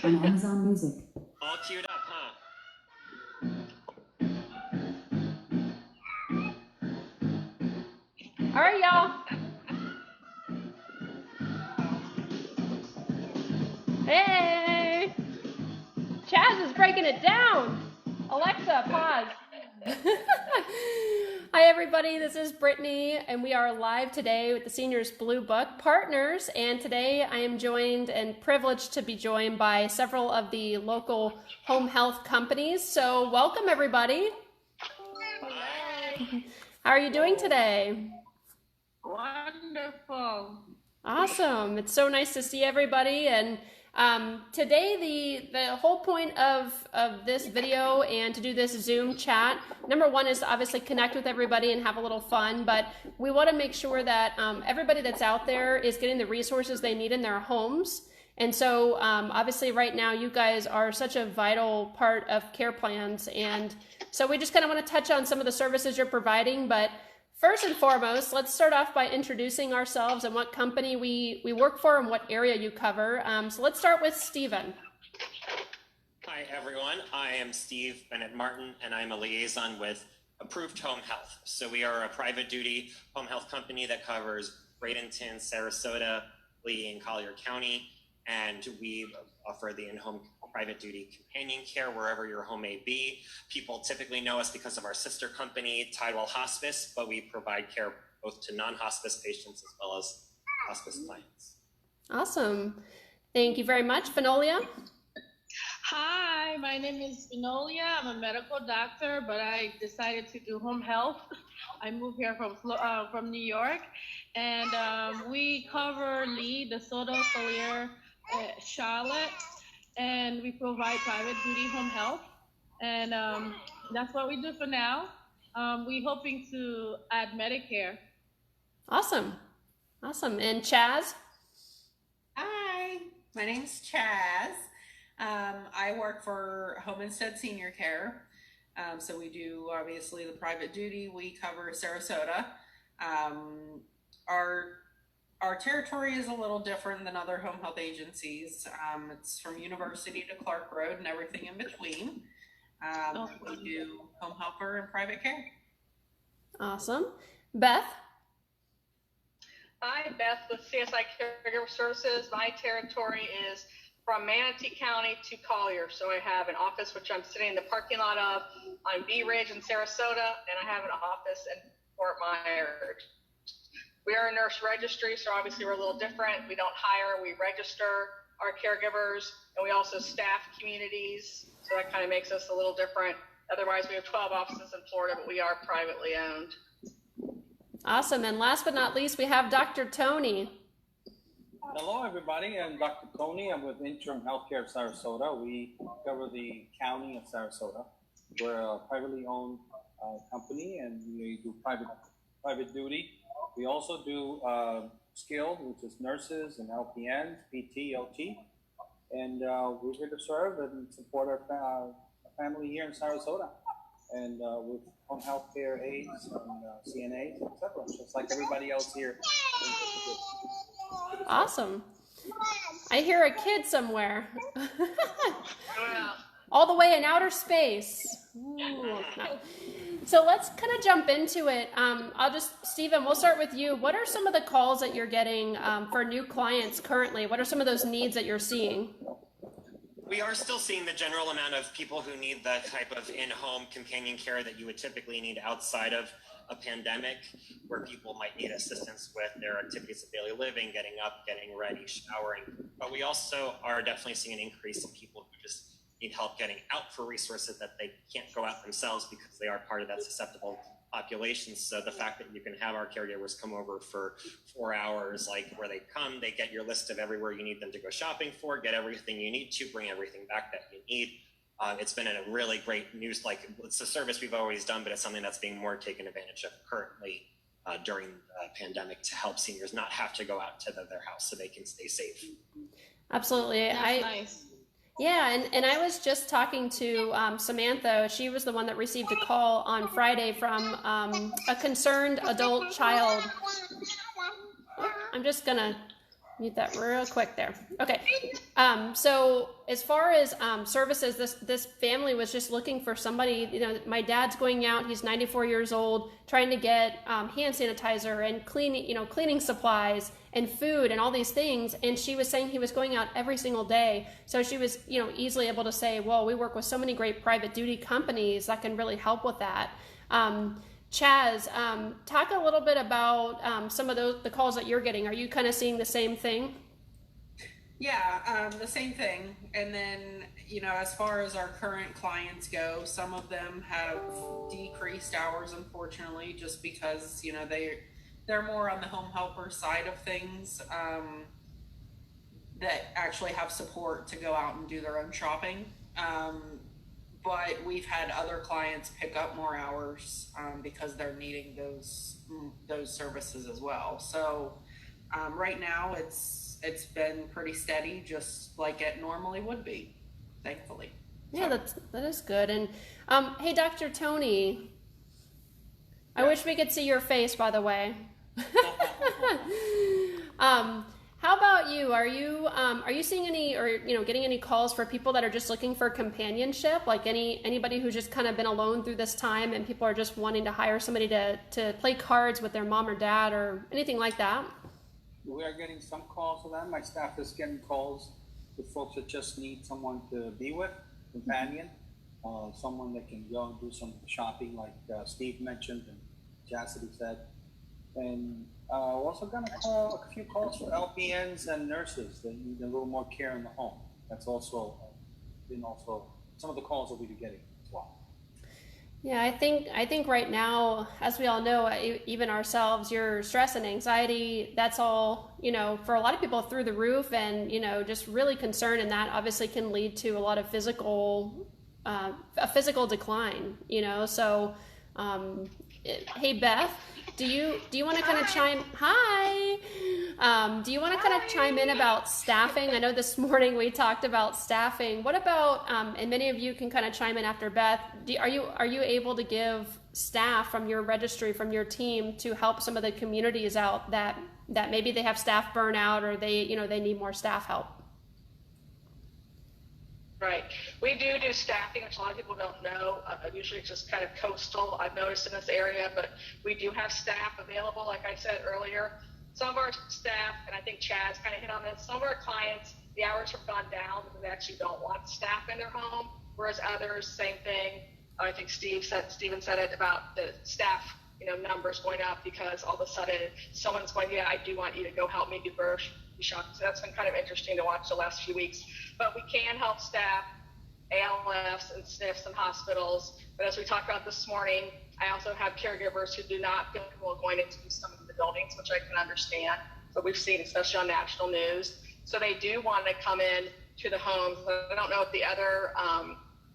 from Amazon Music. All queued up, huh? All right, y'all. Hey! Chaz is breaking it down. Alexa, pause. Hi, everybody. This is Brittany, and we are live today with the Seniors Blue Book Partners. And today I am joined and privileged to be joined by several of the local home health companies. So welcome, everybody. Hi. How are you doing today? Wonderful. Awesome. It's so nice to see everybody. And today, the whole point of this video and to do this Zoom chat, number one is to obviously connect with everybody and have a little fun, but we want to make sure that everybody that's out there is getting the resources they need in their homes. And so obviously right now you guys are such a vital part of care plans. And so we just kind of want to touch on some of the services you're providing, but first and foremost, let's start off by introducing ourselves and what company we work for and what area you cover. So let's start with Stephen. Hi, everyone. I am Steve Bennett Martin, and I'm a liaison with Approved Home Health. So we are a private duty home health company that covers Bradenton, Sarasota, Lee, and Collier County. And we offer the in-home private duty companion care wherever your home may be. People typically know us because of our sister company, Tidewell Hospice, but we provide care both to non-hospice patients as well as hospice clients. Awesome. Thank you very much. Fenolia? Hi, my name is Enolia. I'm a medical doctor, but I decided to do home health. I moved here from New York, and we cover Lee, DeSoto, Collier, Charlotte, and we provide private duty home health, and that's what we do for now. We're hoping to add Medicare. Awesome. Awesome. And Chaz? Hi, my name's Chaz. I work for Home Instead Senior Care. So we do obviously the private duty. We cover Sarasota. Our territory is a little different than other home health agencies. It's from University to Clark Road and everything in between. We do home helper and private care. Awesome. Beth? Hi, Beth with CSI Caregiver Services. My territory is from Manatee County to Collier. So I have an office which I'm sitting in the parking lot of on Bee Ridge in Sarasota, and I have an office in Fort Myers. We are a nurse registry, so obviously we're a little different. We don't hire, we register our caregivers, and we also staff communities. So that kind of makes us a little different. Otherwise, we have 12 offices in Florida, but we are privately owned. Awesome. And last but not least, we have Dr. Tony. Hello, everybody. I'm Dr. Tony. I'm with Interim Healthcare of Sarasota. We cover the county of Sarasota. We're a privately owned company, and we do private duty. We also do skilled, which is nurses and LPNs, PT, OT, and we're here to serve and support our family here in Sarasota, and with home health care aides and CNAs, etc. Just like everybody else here. Awesome. I hear a kid somewhere. All the way in outer space. Ooh, no. So let's kind of jump into it. Stephen, we'll start with you. What are some of the calls that you're getting for new clients currently? What are some of those needs that you're seeing? We are still seeing the general amount of people who need the type of in-home companion care that you would typically need outside of a pandemic, where people might need assistance with their activities of daily living, getting up, getting ready, showering. But we also are definitely seeing an increase in people who just need help getting out for resources that they can't go out themselves because they are part of that susceptible population. So the fact that you can have our caregivers come over for 4 hours, like where they come, they get your list of everywhere you need them to go shopping for, get everything you need to, bring everything back that you need. It's been a really great news, like it's a service we've always done, but it's something that's being more taken advantage of currently during the pandemic to help seniors not have to go out to their house so they can stay safe. Absolutely. That's nice. Yeah, and I was just talking to Samantha. She was the one that received a call on Friday from a concerned adult child. I'm just gonna Mute that real quick there. Okay. So as far as services, this family was just looking for somebody. You know, my dad's going out. He's 94 years old, trying to get hand sanitizer and cleaning supplies and food and all these things. And she was saying he was going out every single day. So she was, easily able to say, well, we work with so many great private duty companies that can really help with that. Chaz, talk a little bit about some of the calls that you're getting. Are you kind of seeing the same thing? Yeah, the same thing. And then, as far as our current clients go, some of them have decreased hours, unfortunately, just because, they're more on the home helper side of things, that actually have support to go out and do their own shopping. But we've had other clients pick up more hours because they're needing those services as well. So right now it's been pretty steady, just like it normally would be, thankfully. Yeah, that is good. And hey, Dr. Tony, I wish we could see your face, by the way. How about you? Are you seeing any, or getting any calls for people that are just looking for companionship, like anybody who's just kind of been alone through this time, and people are just wanting to hire somebody to play cards with their mom or dad or anything like that? We are getting some calls for that. My staff is getting calls with folks that just need someone to be with, companion, someone that can go and do some shopping, like Steve mentioned and Chastity said. And we're also going to call a few calls for LPNs and nurses that need a little more care in the home. That's also been some of the calls that we've been getting as well. Yeah, I think right now, as we all know, even ourselves, your stress and anxiety, that's all, for a lot of people through the roof, and, just really concern, and that obviously can lead to a lot of a physical decline, so, hey, Beth, do you want to kind of chime in about staffing? I know this morning we talked about staffing. What about, and many of you can kind of chime in after Beth, are you able to give staff from your registry, from your team, to help some of the communities out that maybe they have staff burnout, or they need more staff help? Right. We do staffing, which a lot of people don't know. Usually it's just kind of coastal, I've noticed in this area, but we do have staff available, like I said earlier. Some of our staff, and I think Chaz kind of hit on this, some of our clients, the hours have gone down because they actually don't want staff in their home, whereas others, same thing. I think Steven said it about the staff, numbers going up because all of a sudden someone's going, yeah, I do want you to go help me do grocery shopping. So that's been kind of interesting to watch the last few weeks. But we can help staff ALFs and SNFs and hospitals. But as we talked about this morning, I also have caregivers who do not feel comfortable going into some of the buildings, which I can understand. But we've seen, especially on national news. So they do want to come in to the homes. I don't know if the other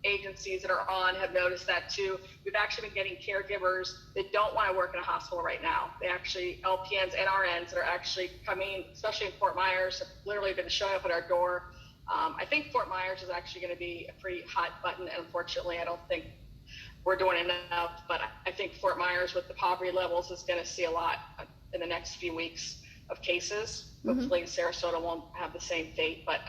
agencies that are on have noticed that too. We've actually been getting caregivers that don't want to work in a hospital right now. They actually, LPNs and RNs that are actually coming, especially in Fort Myers, have literally been showing up at our door. I think Fort Myers is actually going to be a pretty hot button, and unfortunately I don't think we're doing enough, but I think Fort Myers with the poverty levels is going to see a lot in the next few weeks of cases. Hopefully Sarasota won't have the same fate, but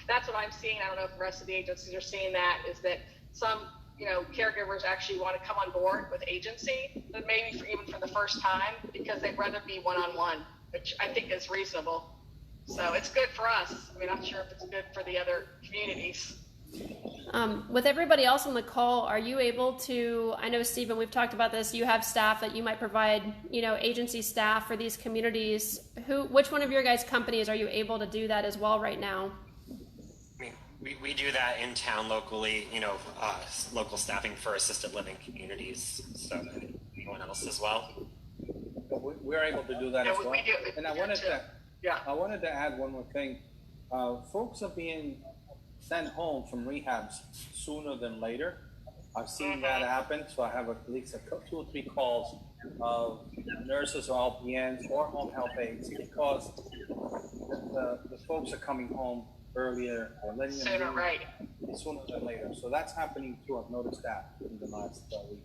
that's what I'm seeing. I don't know if the rest of the agencies are seeing that, is that some caregivers actually want to come on board with agency, but maybe even for the first time, because they'd rather be one-on-one, which I think is reasonable. So it's good for us. I mean, I'm not sure if it's good for the other communities. With everybody else on the call, are you able to, I know, Stephen, we've talked about this, you have staff that you might provide, agency staff for these communities. Which one of your guys' companies are you able to do that as well right now? We do that in town locally, local staffing for assisted living communities. So anyone else as well? We're able to do that as well. And I wanted to add one more thing. Folks are being sent home from rehabs sooner than later. I've seen that happen, so I have at least 2 or 3 calls of nurses or LPNs or home health aides, because the folks are coming home earlier or letting them sooner, right? Sooner than later. So that's happening too. I've noticed that in the last week.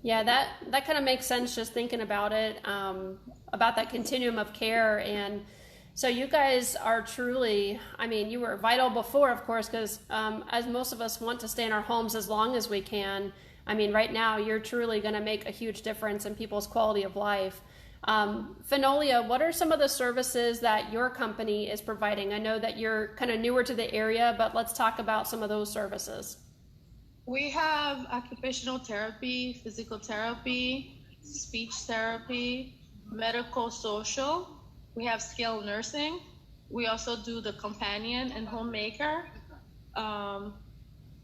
Yeah, that kind of makes sense, just thinking about it, about that continuum of care. And So you guys are truly, I mean, you were vital before, of course, because as most of us want to stay in our homes as long as we can, I mean, right now you're truly going to make a huge difference in people's quality of life. Finolia, what are some of the services that your company is providing? I know that you're kind of newer to the area, but let's talk about some of those services. We have occupational therapy, physical therapy, speech therapy, medical social. We have skilled nursing. We also do the companion and homemaker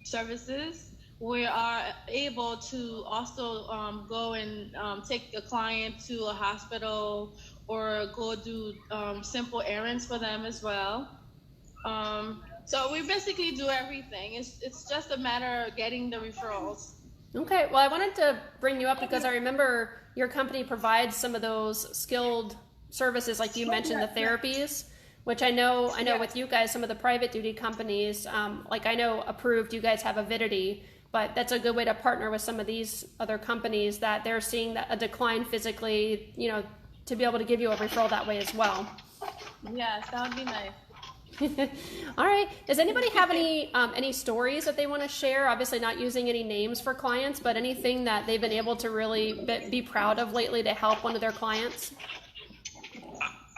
services. We are able to also go and take a client to a hospital or go do simple errands for them as well. So we basically do everything. It's just a matter of getting the referrals. Okay, well, I wanted to bring you up because I remember your company provides some of those skilled services, like you mentioned, the therapies, which I know with you guys, some of the private duty companies, like I know Approved, you guys have Avidity, but that's a good way to partner with some of these other companies that they're seeing a decline physically, you know, to be able to give you a referral that way as well. Yes, that would be nice. All right. Does anybody have any stories that they want to share? Obviously not using any names for clients, but anything that they've been able to really be proud of lately to help one of their clients?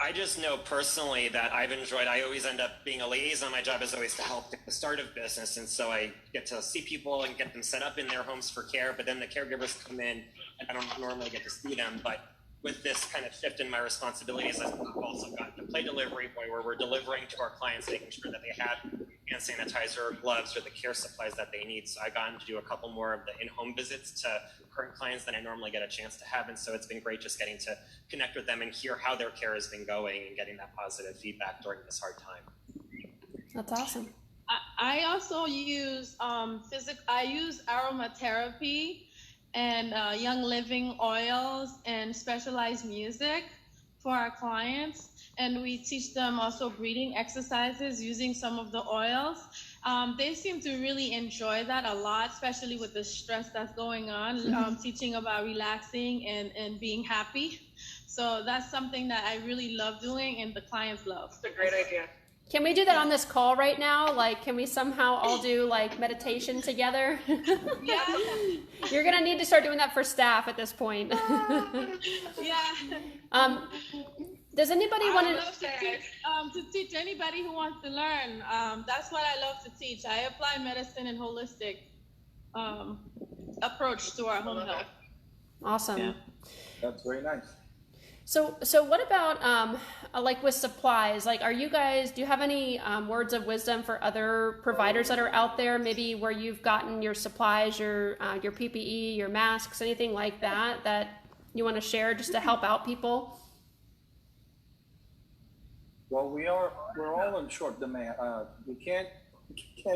I just know personally that I've enjoyed, I always end up being a liaison. My job is always to help at the start of business. And so I get to see people and get them set up in their homes for care, but then the caregivers come in and I don't normally get to see them. But with this kind of shift in my responsibilities, I've also gotten to play delivery boy where we're delivering to our clients, making sure that they have hand sanitizer, gloves, or the care supplies that they need. So I've gotten to do a couple more of the in-home visits to current clients than I normally get a chance to have. And so it's been great just getting to connect with them and hear how their care has been going and getting that positive feedback during this hard time. That's awesome. I also use I use aromatherapy and Young Living oils and specialized music for our clients. And we teach them also breathing exercises using some of the oils. They seem to really enjoy that a lot, especially with the stress that's going on, teaching about relaxing and being happy. So that's something that I really love doing and the clients love. It's a great idea. Can we do that on this call right now? Like, can we somehow all do like meditation together? Yeah. You're gonna need to start doing that for staff at this point. Yeah. Does anybody want to teach anybody who wants to learn? That's what I love to teach. I apply medicine and holistic approach to our home health. Awesome. Yeah. That's very nice. So what about like with supplies? Like, do you have any words of wisdom for other providers that are out there, maybe where you've gotten your supplies, your PPE, your masks, anything like that you want to share just to help out people? Well, we're all in short demand. We can't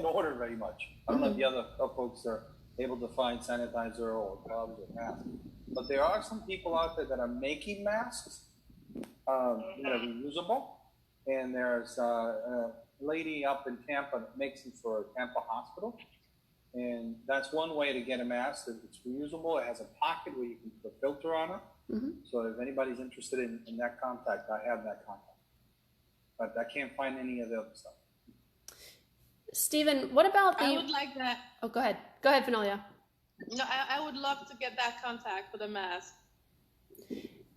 order very much. I don't know if the other folks are able to find sanitizer or gloves or masks. But there are some people out there that are making masks that are reusable. And there's a lady up in Tampa that makes them for Tampa Hospital. And that's one way to get a mask. It's reusable. It has a pocket where you can put a filter on it. Mm-hmm. So if anybody's interested in that contact, I have that contact. But I can't find any of the other stuff. Stephen, what about I would like that. Oh, go ahead. Go ahead, Finolia. No, I would love to get that contact for the mask.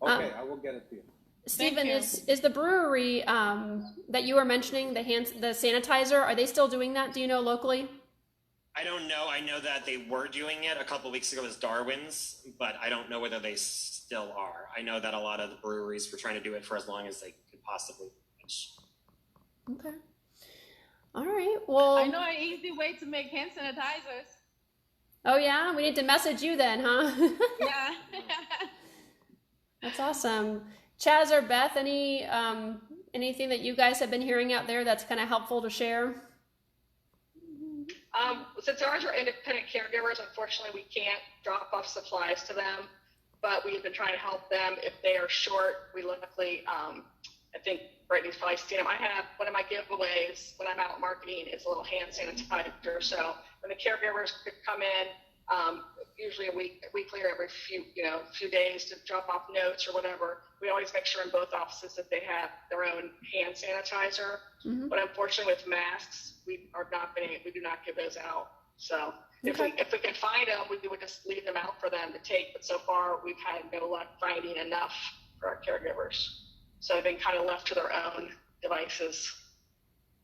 Okay, I will get it to you. Stephen, is the brewery that you were mentioning, the sanitizer, are they still doing that? Do you know locally? I don't know. I know that they were doing it a couple of weeks ago as Darwin's, but I don't know whether they still are. I know that a lot of the breweries were trying to do it for as long as they could possibly reach. Okay. All right. Well, I know an easy way to make hand sanitizers. Oh yeah, we need to message you then, huh? Yeah. That's awesome. Chaz or Beth, anything that you guys have been hearing out there that's kind of helpful to share? Since ours are independent caregivers, unfortunately, we can't drop off supplies to them, but we've been trying to help them if they are short. We luckily, I think Brittany's probably seen them. I have one of my giveaways when I'm out marketing is a little hand sanitizer. So when the caregivers could come in, usually a week later, every few days to drop off notes or whatever. We always make sure in both offices that they have their own hand sanitizer. Mhm. But unfortunately, with masks, we do not give those out. So if we could find them, we would just leave them out for them to take. But so far, we've had no luck finding enough for our caregivers. So they've been kind of left to their own devices.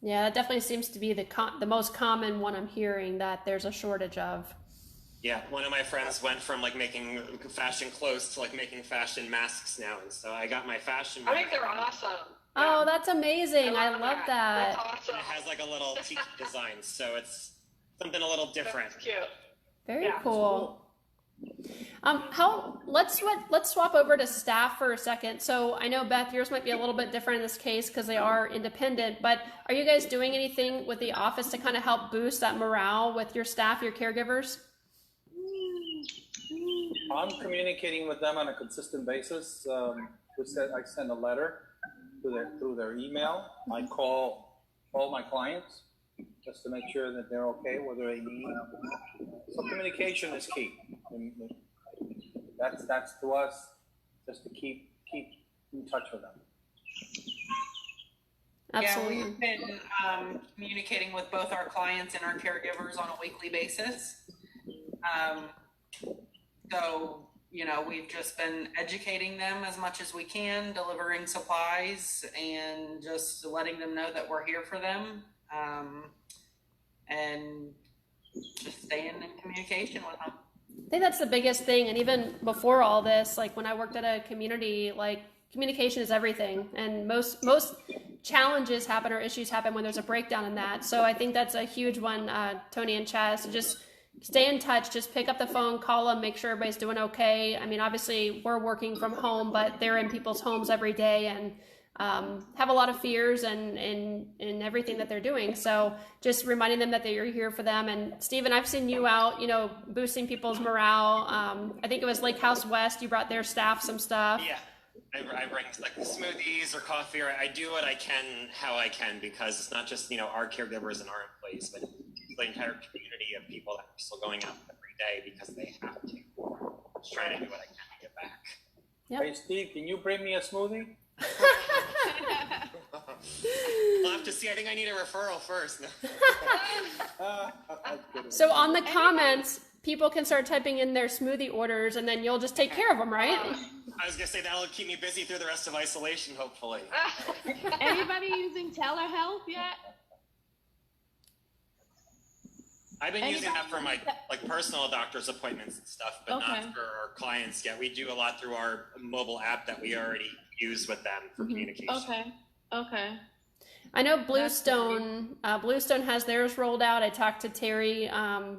Yeah, that definitely seems to be the most common one I'm hearing that there's a shortage of. Yeah, one of my friends went from like making fashion clothes to like making fashion masks now, and so I got my fashion I mask. think they're awesome. Oh, Yeah. that's amazing. I love that. That's awesome. And it has like a little tiki design, so it's something a little different. That's cute. Very Yeah. cool. Let's swap over to staff for a second. So I know, Beth, yours might be a little bit different in this case because they are independent, but are you guys doing anything with the office to kind of help boost that morale with your staff, your caregivers? I'm communicating with them on a consistent basis. I send a letter through their email. I call all my clients just to make sure that they're okay, whether they need. So communication is key. And that's to us, just to keep in touch with them. Absolutely. Yeah, we've been communicating with both our clients and our caregivers on a weekly basis. So, we've just been educating them as much as we can, delivering supplies, and just letting them know that we're here for them, and just staying in communication with them. I think that's the biggest thing. And even before all this, like when I worked at a community, like communication is everything. And most challenges happen or issues happen when there's a breakdown in that. So I think that's a huge one, Tony and Chaz, to just stay in touch, just pick up the phone, call them, make sure everybody's doing okay. I mean, obviously we're working from home, but they're in people's homes every day and have a lot of fears and everything that they're doing. So just reminding them that you're here for them. And Stephen, I've seen you out, boosting people's morale. I think it was Lake House West. You brought their staff some stuff. Yeah, I bring like smoothies or coffee, or I do what I can, how I can, because it's not just, our caregivers and our employees, but the entire community of people that are still going out every day because they have to. Just trying to do what I can to get back. Yep. Hey, Steve, can you bring me a smoothie? We'll have to see. I think I need a referral first. So on the comments, people can start typing in their smoothie orders and then you'll just take care of them, right? I was going to say that'll keep me busy through the rest of isolation, hopefully. Anybody using telehealth yet? I've been using that for my personal doctor's appointments and stuff, but not for our clients yet. We do a lot through our mobile app that we already use with them for communication. Okay. I know Bluestone has theirs rolled out. I talked to Terry.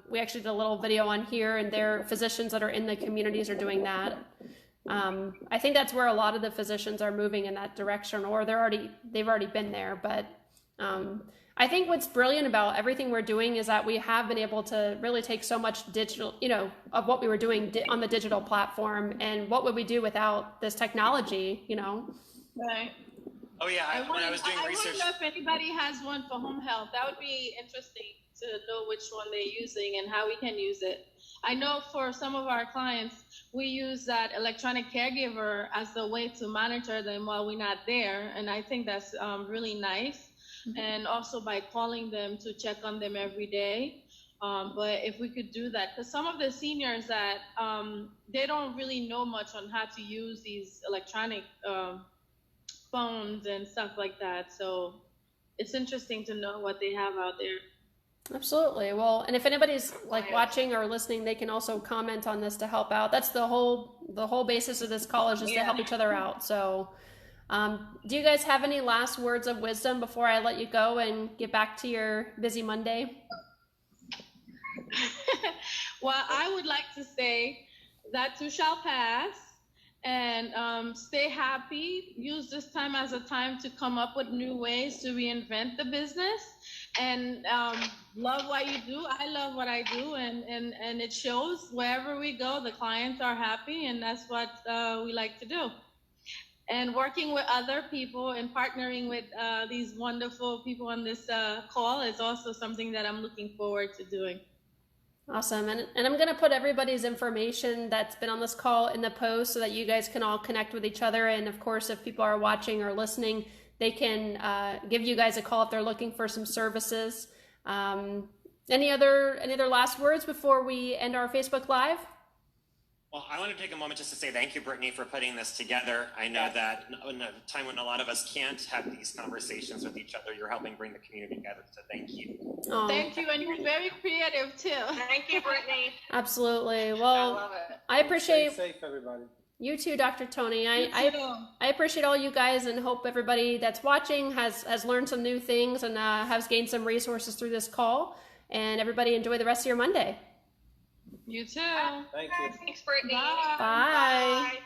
We actually did a little video on here, and their physicians that are in the communities are doing that. I think that's where a lot of the physicians are moving in that direction, or they've already been there. But I think what's brilliant about everything we're doing is that we have been able to really take so much digital, of what we were doing on the digital platform, and what would we do without this technology, Right. Oh yeah, when I was doing research. I wonder if anybody has one for home health. That would be interesting to know which one they're using and how we can use it. I know for some of our clients, we use that electronic caregiver as the way to monitor them while we're not there, and I think that's really nice. Mm-hmm. And also by calling them to check on them every day. But if we could do that, because some of the seniors that they don't really know much on how to use these electronic phones and stuff like that. So it's interesting to know what they have out there. Absolutely. Well, and if anybody's watching or listening, they can also comment on this to help out. That's the whole basis of this call, is just to help each other out. So do you guys have any last words of wisdom before I let you go and get back to your busy Monday? Well, I would like to say that too shall pass, and stay happy. Use this time as a time to come up with new ways to reinvent the business, and love what you do. I love what I do, and it shows wherever we go. The clients are happy, and that's what we like to do. And working with other people and partnering with these wonderful people on this call is also something that I'm looking forward to doing. Awesome. And I'm going to put everybody's information that's been on this call in the post so that you guys can all connect with each other. And of course, if people are watching or listening, they can give you guys a call if they're looking for some services. Any other last words before we end our Facebook Live? Well, I want to take a moment just to say thank you, Brittany, for putting this together. I know that in a time when a lot of us can't have these conversations with each other, you're helping bring the community together, so thank you. Oh, Thank you, and you're very creative too. Thank you, Brittany. absolutely. I Well, love it. I appreciate Stay safe, everybody. you too, Dr. Tony. You too. I appreciate all you guys and hope everybody that's watching has learned some new things and has gained some resources through this call. And everybody enjoy the rest of your Monday. You too. Thank you. Thanks, Brittany. Bye. Bye. Bye.